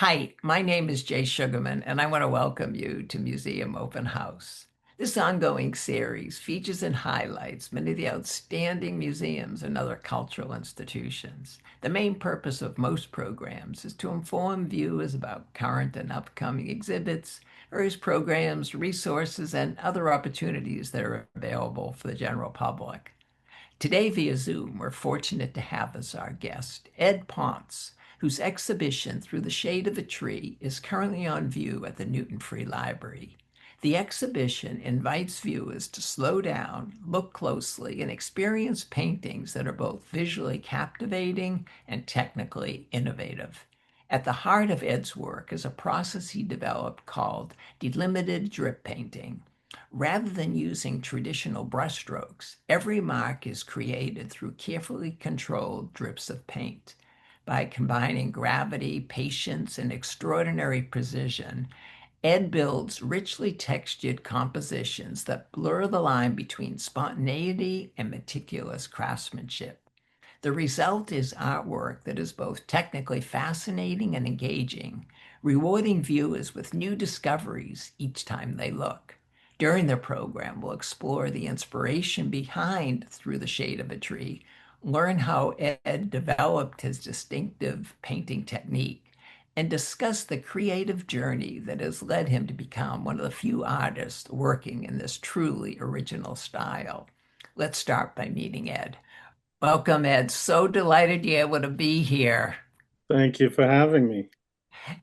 Hi, my name is Jay Sugarman, and I want to welcome you to Museum Open House. This ongoing series features and highlights many of the outstanding museums and other cultural institutions. The main purpose of most programs is to inform viewers about current and upcoming exhibits, various programs, resources, and other opportunities that are available for the general public. Today, via Zoom, we're fortunate to have as our guest Ed Pontes, whose exhibition Through the Shade of a Tree is currently on view at the Newton Free Library. The exhibition invites viewers to slow down, look closely, and experience paintings that are both visually captivating and technically innovative. At the heart of Ed's work is a process he developed called Delimited Drip Painting. Rather than using traditional brushstrokes, every mark is created through carefully controlled drips of paint. By combining gravity, patience, and extraordinary precision, Ed builds richly textured compositions that blur the line between spontaneity and meticulous craftsmanship. The result is artwork that is both technically fascinating and engaging, rewarding viewers with new discoveries each time they look. During the program, we'll explore the inspiration behind Through the Shade of a Tree, learn how Ed developed his distinctive painting technique, and discuss the creative journey that has led him to become one of the few artists working in this truly original style. Let's start by meeting Ed. Welcome, Ed. So delighted you're able to be here. Thank you for having me.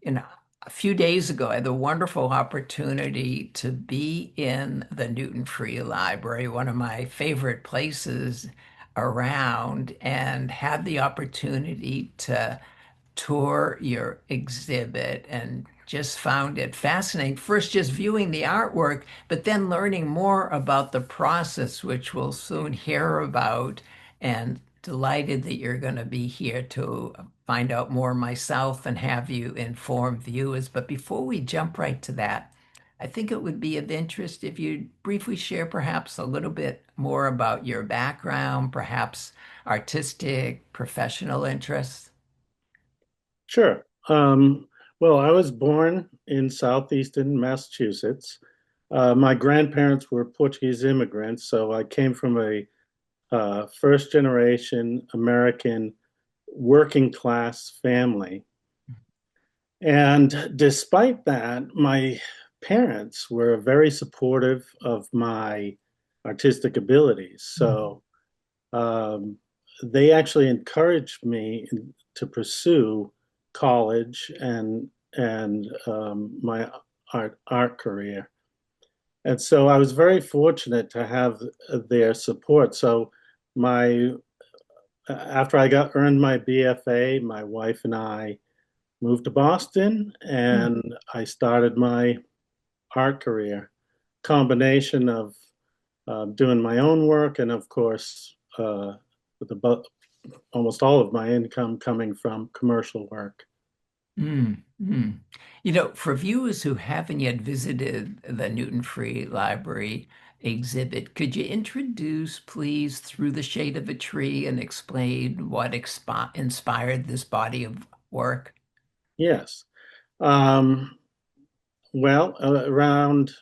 And a few days ago, I had the wonderful opportunity to be in the Newton Free Library, one of my favorite places around, and had the opportunity to tour your exhibit and just found it fascinating. First, just viewing the artwork, but then learning more about the process, which we'll soon hear about. And delighted that you're going to be here to find out more myself and have you inform viewers. But before we jump right to that, I think it would be of interest if you briefly share perhaps a little bit more about your background, perhaps artistic, professional interests. Sure. Well, I was born in southeastern Massachusetts. My grandparents were Portuguese immigrants, so I came from a first generation American working class family. And despite that, my parents were very supportive of my artistic abilities. So um, they actually encouraged me to pursue college and my art career. And so I was very fortunate to have their support. So my after I got earned my BFA, my wife and I moved to Boston and I started my art career. Combination of doing my own work and of course with about almost all of my income coming from commercial work. Mm, mm. For viewers who haven't yet visited the Newton Free Library exhibit, could you introduce, please, Through the Shade of a Tree and explain what inspired this body of work? Yes. Um, well, right around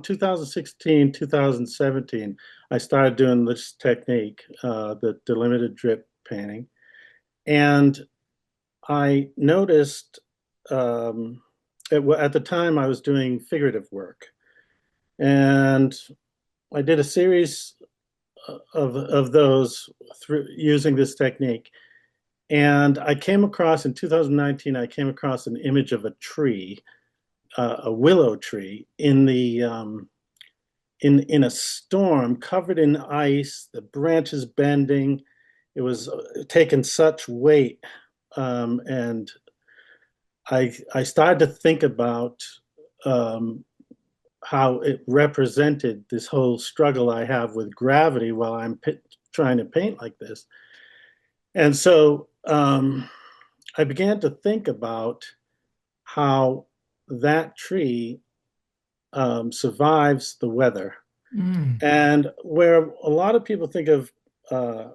2016, 2017, I started doing this technique, the delimited drip painting. And I noticed at the time I was doing figurative work. And I did a series of those through using this technique. And I came across in 2019, I came across an image of a tree, a willow tree, in a storm, covered in ice, the branches bending. It was taking such weight, and I started to think about um, how it represented this whole struggle I have with gravity while I'm trying to paint like this. And so I began to think about how that tree survives the weather. Mm, And where a lot of people think of uh,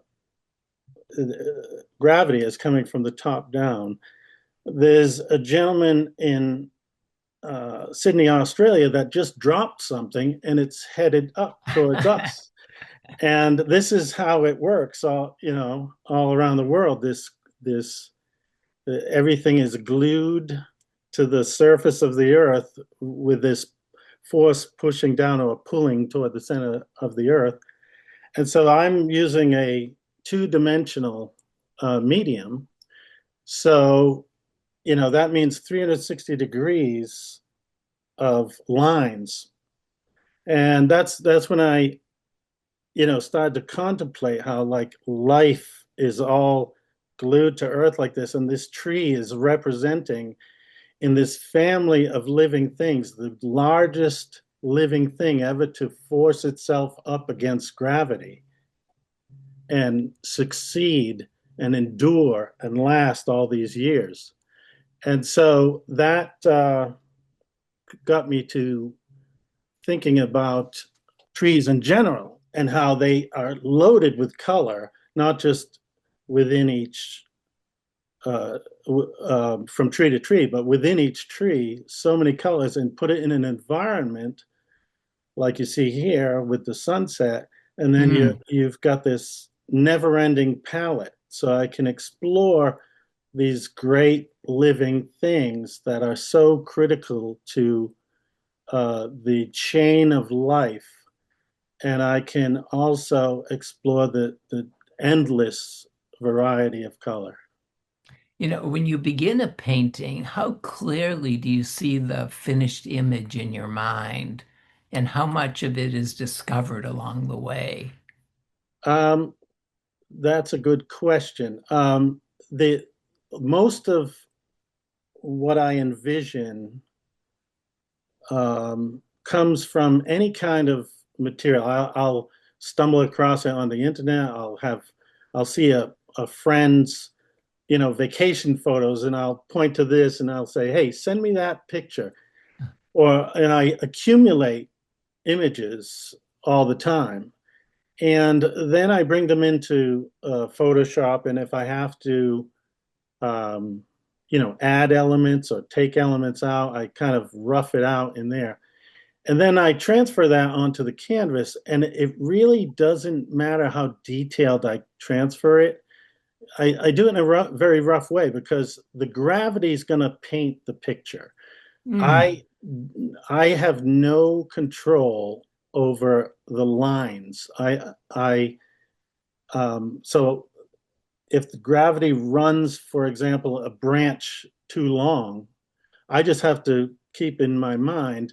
gravity as coming from the top down, There's a gentleman in Sydney, Australia, that just dropped something and it's headed up towards us. And this is how it works all, all around the world. This everything is glued to the surface of the earth with this force pushing down or pulling toward the center of the earth. And so I'm using a two-dimensional medium. So, that means 360 degrees of lines. And that's when I, started to contemplate how like life is all glued to earth like this. And this tree is representing in this family of living things, the largest living thing ever to force itself up against gravity and succeed and endure and last all these years. And so that got me to thinking about trees in general and how they are loaded with color, not just within each from tree to tree, but within each tree, so many colors, and put it in an environment like you see here with the sunset, and then Mm. you've got this never-ending palette. So I can explore these great living things that are so critical to the chain of life, and I can also explore the endless variety of color. When you begin a painting, how clearly do you see the finished image in your mind, and how much of it is discovered along the way? Um, that's a good question. The most of what I envision comes from any kind of material. I'll stumble across it on the internet. I'll see a friend's vacation photos, and I'll point to this and I'll say, hey, send me that picture. And I accumulate images all the time. And then I bring them into Photoshop. And if I have to, um, add elements or take elements out, I kind of rough it out in there. And then I transfer that onto the canvas. And it really doesn't matter how detailed I transfer it. I do it in a very rough way because the gravity is going to paint the picture. Mm. I I have no control over the lines. So if the gravity runs, for example, a branch too long, I just have to keep in my mind,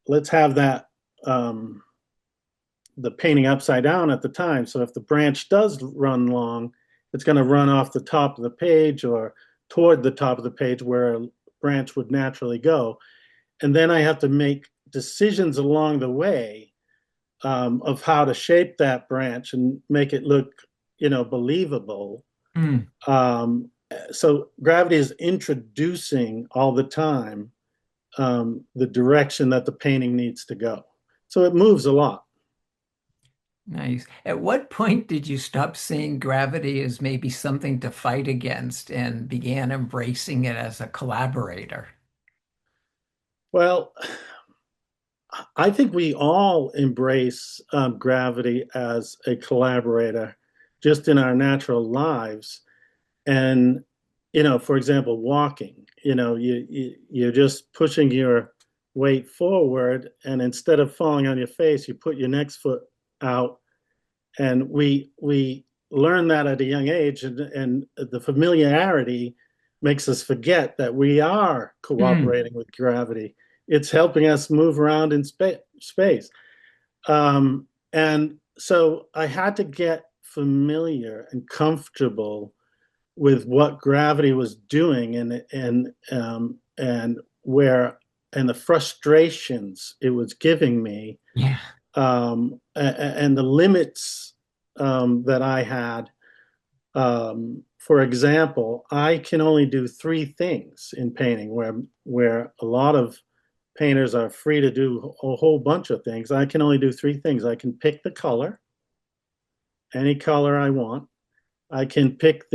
let's have that the painting upside down at the time. So if the branch does run long, it's going to run off the top of the page or toward the top of the page where a branch would naturally go. And then I have to make decisions along the way of how to shape that branch and make it look, believable. Mm. Um, so gravity is introducing all the time the direction that the painting needs to go. So it moves a lot. Nice. At what point did you stop seeing gravity as maybe something to fight against and began embracing it as a collaborator? Well, I think we all embrace gravity as a collaborator just in our natural lives. And, for example, walking, you're just pushing your weight forward. And instead of falling on your face, you put your next foot out. And we learn that at a young age. And the familiarity makes us forget that we are Mm. cooperating with gravity. It's helping us move around in space. And so I had to get familiar and comfortable with what gravity was doing and where and the frustrations it was giving me, Yeah. and the limits that I had. For example, I can only do three things in painting, where a lot of painters are free to do a whole bunch of things. I can only do three things. I can pick the color, any color I want. I can pick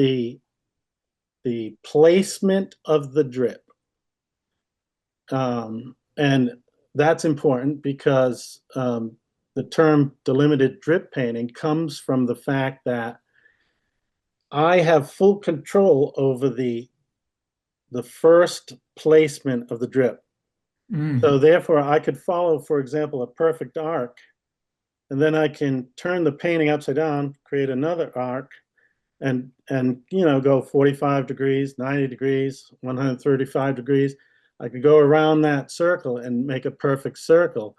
the placement of the drip. And that's important because the term delimited drip painting comes from the fact that I have full control over the first placement of the drip. Mm. So therefore, I could follow, for example, a perfect arc, and then I can turn the painting upside down, create another arc, and go 45 degrees, 90 degrees, 135 degrees. I could go around that circle and make a perfect circle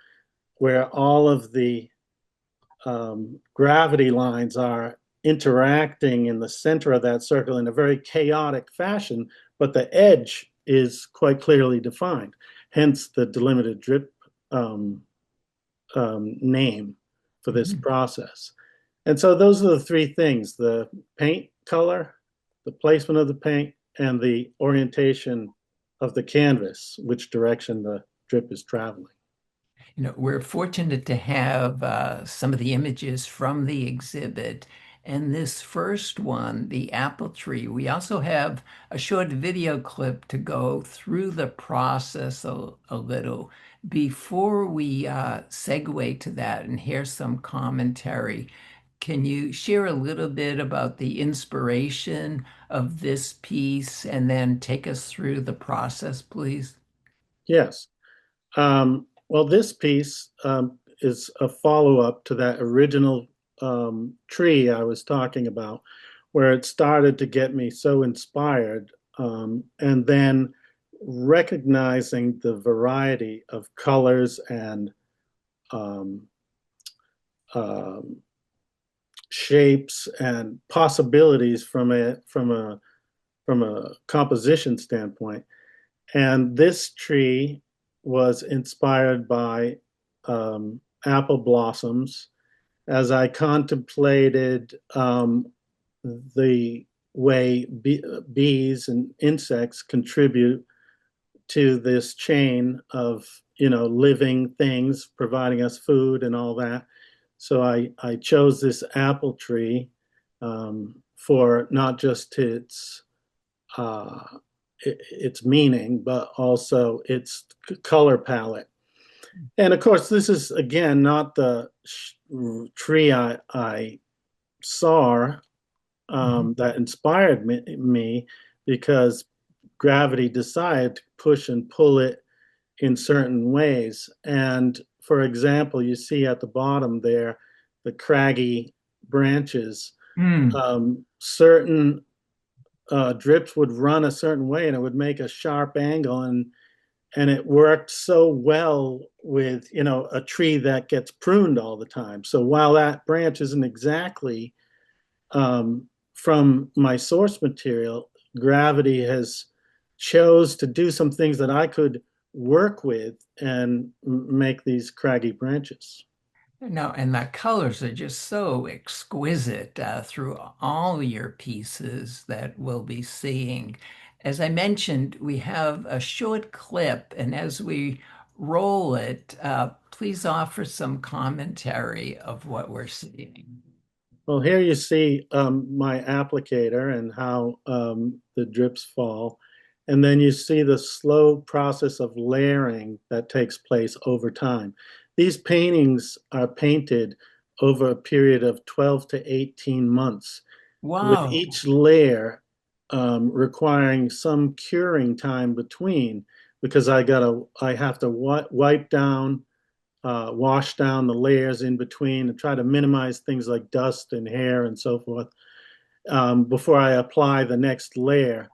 where all of the gravity lines are interacting in the center of that circle in a very chaotic fashion, but the edge is quite clearly defined. Hence the delimited drip um, name for this Mhm. process. And so those are the three things: the paint color, the placement of the paint, and the orientation of the canvas, which direction the drip is traveling. We're fortunate to have some of the images from the exhibit. And this first one, the apple tree, we also have a short video clip to go through the process a little before we segue to that and hear some commentary. Can you share a little bit about the inspiration of this piece and then take us through the process, please? Yes. Well, this piece is a follow-up to that original tree I was talking about, where it started to get me so inspired, and then recognizing the variety of colors and um, um, shapes and possibilities from a composition standpoint. And this tree was inspired by apple blossoms as I contemplated the way bees and insects contribute to this chain of living things, providing us food and all that. So I chose this apple tree for not just uh, its meaning, but also its color palette. And of course, this is again not the tree I saw Mhm. that inspired me because gravity decided to push and pull it in certain ways. And for example, you see at the bottom there the craggy branches. Mm. Certain drips would run a certain way and it would make a sharp angle, and it worked so well with a tree that gets pruned all the time. So while that branch isn't exactly from my source material, gravity has chose to do some things that I could work with and make these craggy branches. No, and the colors are just so exquisite through all your pieces that we'll be seeing. As I mentioned, we have a short clip, and as we roll it, please offer some commentary of what we're seeing. Well, here you see my applicator and how the drips fall. And then you see the slow process of layering that takes place over time. These paintings are painted over a period of 12 to 18 months, with Wow. each layer requiring some curing time between, because I have to wipe down, wash down the layers in between and try to minimize things like dust and hair and so forth before I apply the next layer.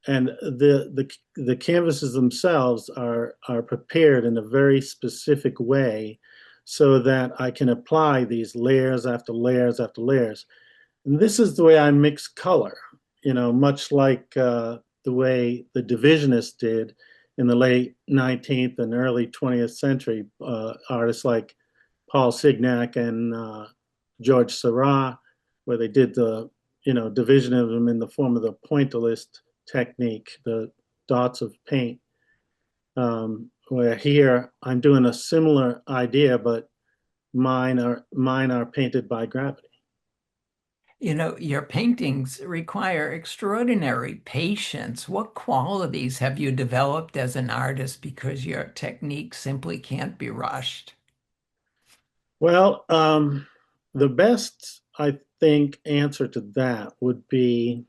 And the canvases themselves are prepared in a very specific way so that I can apply these layers after layers after layers. And this is the way I mix color, much like the way the divisionists did in the late 19th and early 20th century. Artists like Paul Signac and George Seurat, where they did the divisionism in the form of the pointillist technique, the dots of paint. Where here I'm doing a similar idea, but mine are painted by gravity. Your paintings require extraordinary patience. What qualities have you developed as an artist because your technique simply can't be rushed? Well, the best, I think, answer to that would be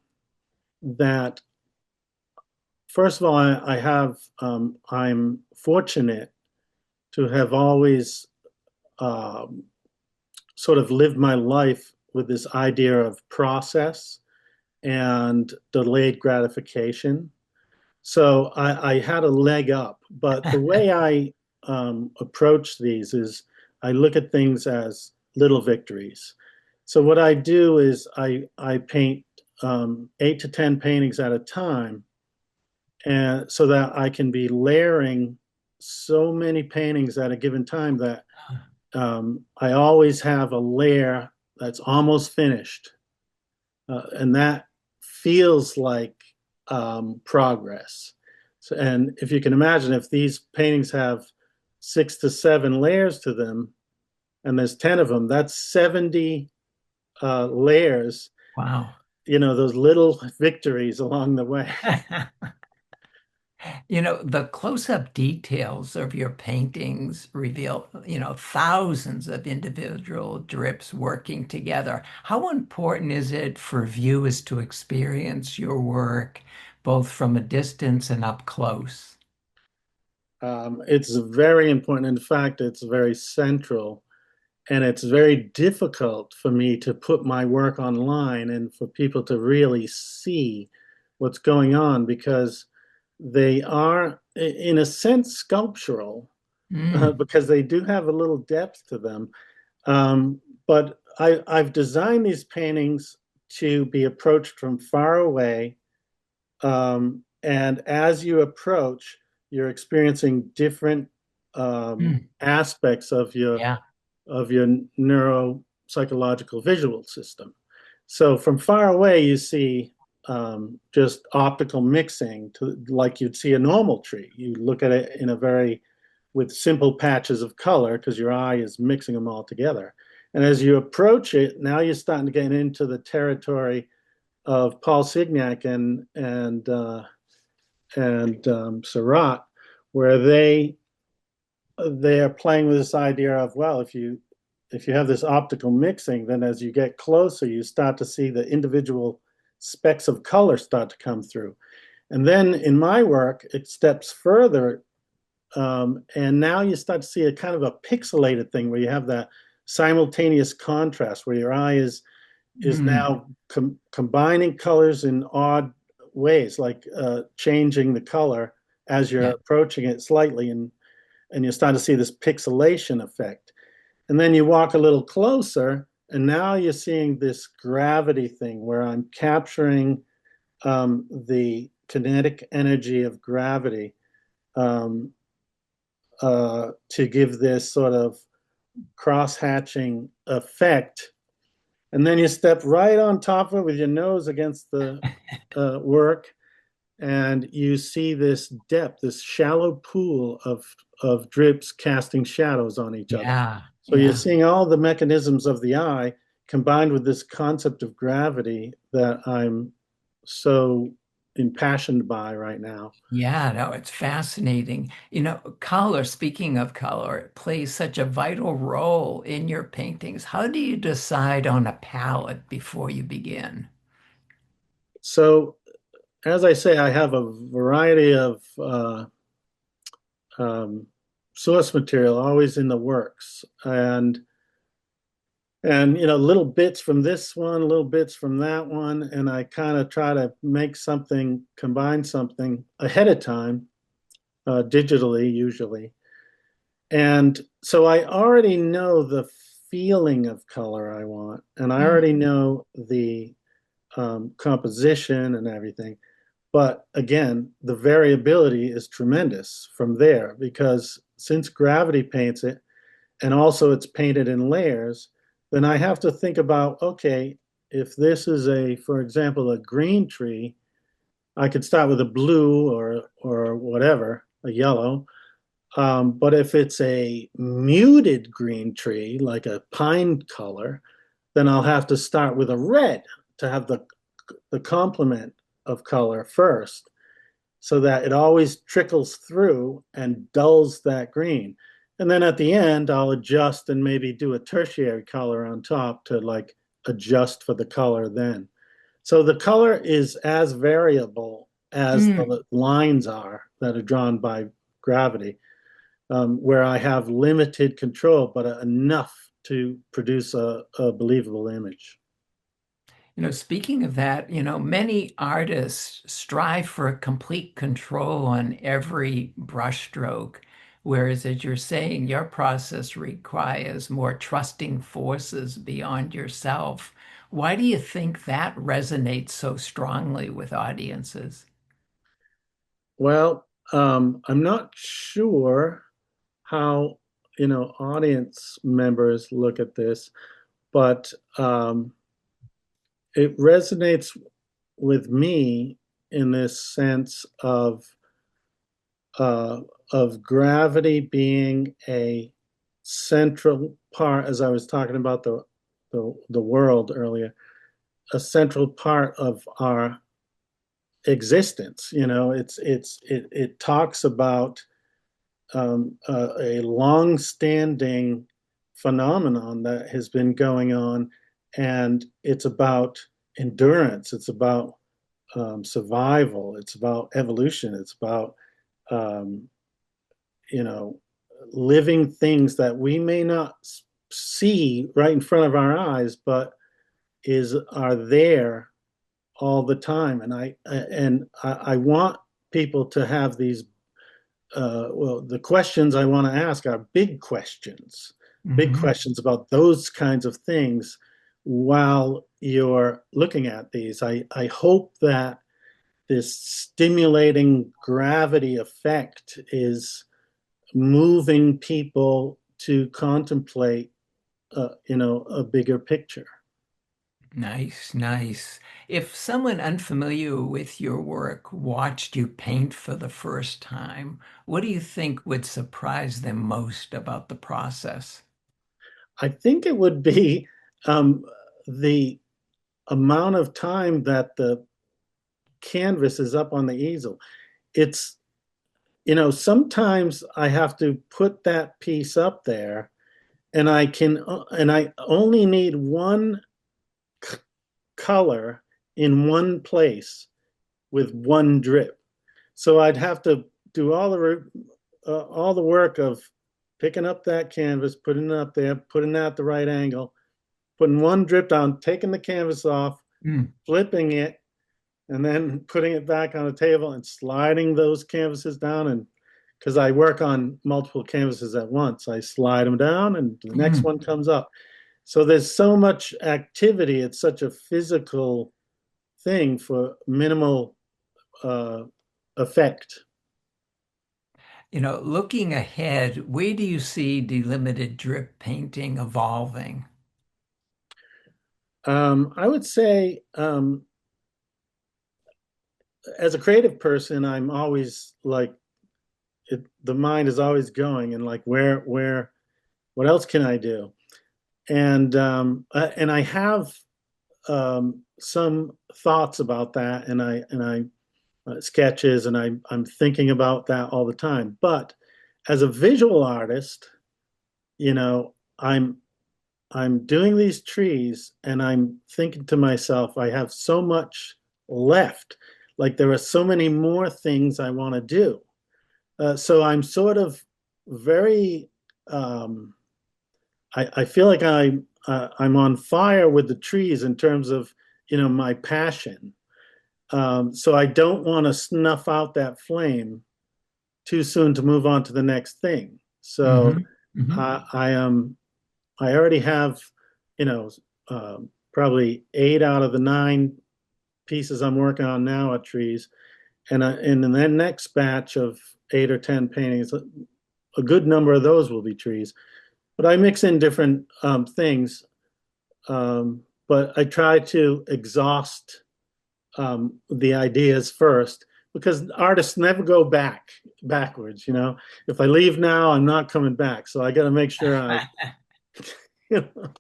that, first of all, I'm fortunate to have always um, sort of lived my life with this idea of process and delayed gratification. So I had a leg up. But the way I approach these is I look at things as little victories. So what I do is I paint 8 to 10 paintings at a time, and so that I can be layering so many paintings at a given time that I always have a layer that's almost finished, and that feels like progress. So, and if you can imagine, if these paintings have 6 to 7 layers to them, and there's 10 of them, that's 70 layers. Wow. Those little victories along the way. The close-up details of your paintings reveal, thousands of individual drips working together. How important is it for viewers to experience your work both from a distance and up close? It's very important. In fact, it's very central. And it's very difficult for me to put my work online and for people to really see what's going on because they are, in a sense, sculptural, Mm, because they do have a little depth to them. But I've designed these paintings to be approached from far away. And as you approach, you're experiencing different mm, aspects yeah, of your neuropsychological visual system. So from far away, you see just optical mixing like you'd see a normal tree. You look at it with simple patches of color because your eye is mixing them all together. And as you approach it, now you're starting to get into the territory of Paul Signac and Seurat, where they are playing with this idea of, well, if you have this optical mixing, then as you get closer, you start to see the individual specks of color start to come through. And then in my work, it steps further, and now you start to see a kind of a pixelated thing where you have that simultaneous contrast where your eye is mm, now combining colors in odd ways, like changing the color as you're yeah, approaching it slightly, and you start to see this pixelation effect. And then you walk a little closer, and now you're seeing this gravity thing where I'm capturing the kinetic energy of gravity, um, to give this sort of cross-hatching effect. And then you step right on top of it with your nose against the work, and you see this depth, this shallow pool of drips casting shadows on each other. yeah, So you're yeah. seeing all the mechanisms of the eye combined with this concept of gravity that I'm so impassioned by right now. Yeah, no, it's fascinating. Color, speaking of color, it plays such a vital role in your paintings. How do you decide on a palette before you begin? So, as I say, I have a variety of um, source material always in the works, and little bits from this one, little bits from that one, and I kind of try to make something, combine something ahead of time, digitally usually. And so I already know the feeling of color I want, and I Mm, already know the composition and everything. But again, the variability is tremendous from there because since gravity paints it, and also it's painted in layers, then I have to think about, okay, if this is for example, a green tree, I could start with a blue or whatever, a yellow. But if it's a muted green tree, like a pine color, then I'll have to start with a red to have the complement of color first, so that it always trickles through and dulls that green. And then at the end, I'll adjust and maybe do a tertiary color on top to like adjust for the color then. So the color is as variable as Mm. the lines are that are drawn by gravity, where I have limited control, but enough to produce a believable image. Speaking of that, many artists strive for complete control on every brushstroke, whereas, as you're saying, your process requires more trusting forces beyond yourself. Why do you think that resonates so strongly with audiences? Well, I'm not sure how audience members look at this, but it resonates with me in this sense uh, of gravity being a central part, as I was talking about the world earlier, a central part of our existence. It talks about a long-standing phenomenon that has been going on, and it's about endurance. It's about survival. It's about evolution. It's about um, you know living things that we may not see right in front of our eyes, but is are there all the time. And I want people to have these well, the questions I want to ask are big Hmm. questions about those kinds of things while you're looking at these. I hope that this stimulating gravity effect is moving people to contemplate, a bigger picture. Nice, nice. If someone unfamiliar with your work watched you paint for the first time, what do you think would surprise them most about the process? I think it would be the amount of time that the canvas is up on the easel. It's, sometimes I have to put that piece up there and I only need one color in one place with one drip. So I'd have to do all the work of picking up that canvas, putting it up there, putting it at the right angle, putting one drip down, taking the canvas off, Mm. flipping it, and then putting it back on the table and sliding those canvases down. And because I work on multiple canvases at once, I slide them down and the next Mm. one comes up. So there's so much activity. It's such a physical thing for minimal uh, effect. Looking ahead, where do you see delimited drip painting evolving? I would say, as a creative person, I'm always like, the mind is always going and like, what else can I do? And I have some thoughts about that, and I sketches, and I'm thinking about that all the time. But as a visual artist, you know, I'm I'm doing these trees, and I'm thinking to myself, I have so much left. Like there are so many more things I want to do. So I'm sort of very I feel like I'm on fire with the trees in terms of my passion. So I don't want to snuff out that flame too soon to move on to the next thing. So Hmm. Hmm. I am I already have you know probably 8 out of the 9 pieces I'm working on now are trees, and in the next batch of 8 or 10 paintings, a good number of those will be trees. But I mix in different things. But I try to exhaust the ideas first because artists never go backwards. If I leave now, I'm not coming back. So I got to make sure I, you know.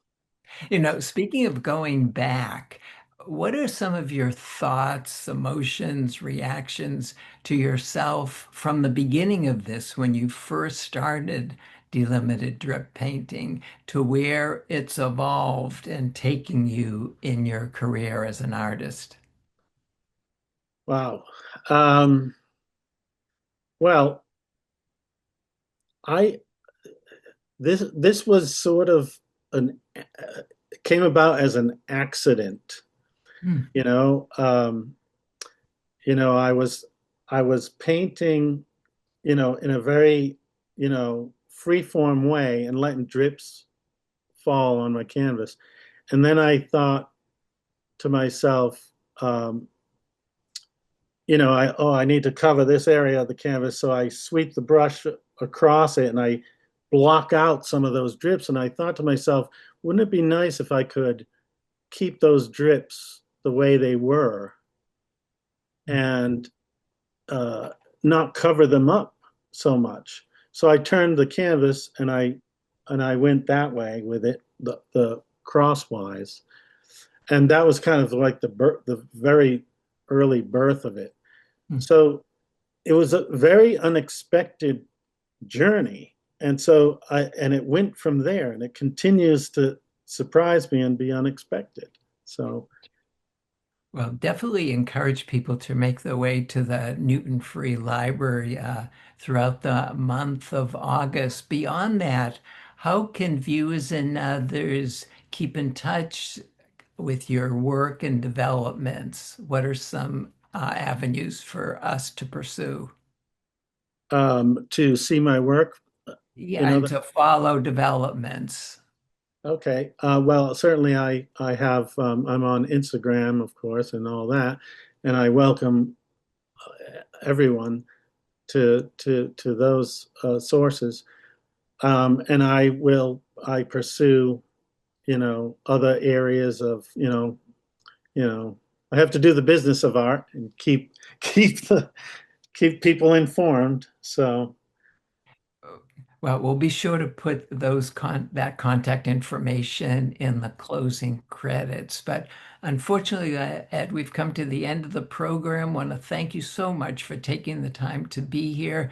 Speaking of going back, what are some of your thoughts, emotions, reactions to yourself from the beginning of this when you first started delimited drip painting to where it's evolved and taking you in your career as an artist? Wow. Um, well, I this was sort of an came about as an accident. Hmm. You know, I was painting, in a very, free form way and letting drips fall on my canvas. And then I thought to myself, I need to cover this area of the canvas. So I sweep the brush across it and I block out some of those drips. And I thought to myself, wouldn't it be nice if I could keep those drips the way they were and uh, not cover them up so much? So I turned the canvas and I went that way with it, the crosswise, and that was kind of like the very early birth of it. Hmm. So it was a very unexpected journey. And it went from there and it continues to surprise me and be unexpected. So, Well, definitely encourage people to make their way to the Newton Free Library throughout the month of August. Beyond that, how can viewers and others keep in touch with your work and developments? What are some avenues for us to pursue? to see my work, Yeah, in and other, to follow developments. okay. Well, certainly I have, I'm on Instagram, of course, and all that. And I welcome everyone to those sources. And I pursue, other areas of, you know, I have to do the business of art and keep people informed. So Well, we'll be sure to put that contact information in the closing credits. But unfortunately, Ed, we've come to the end of the program. Want to thank you so much for taking the time to be here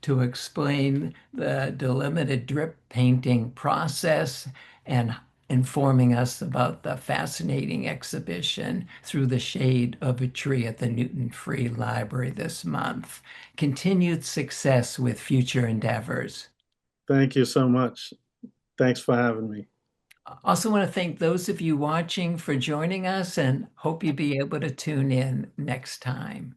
to explain the delimited drip painting process and informing us about the fascinating exhibition Through the Shade of a Tree at the Newton Free Library this month. Continued success with future endeavors. thank you so much. Thanks for having me. Also want to thank those of you watching for joining us and hope you'll be able to tune in next time.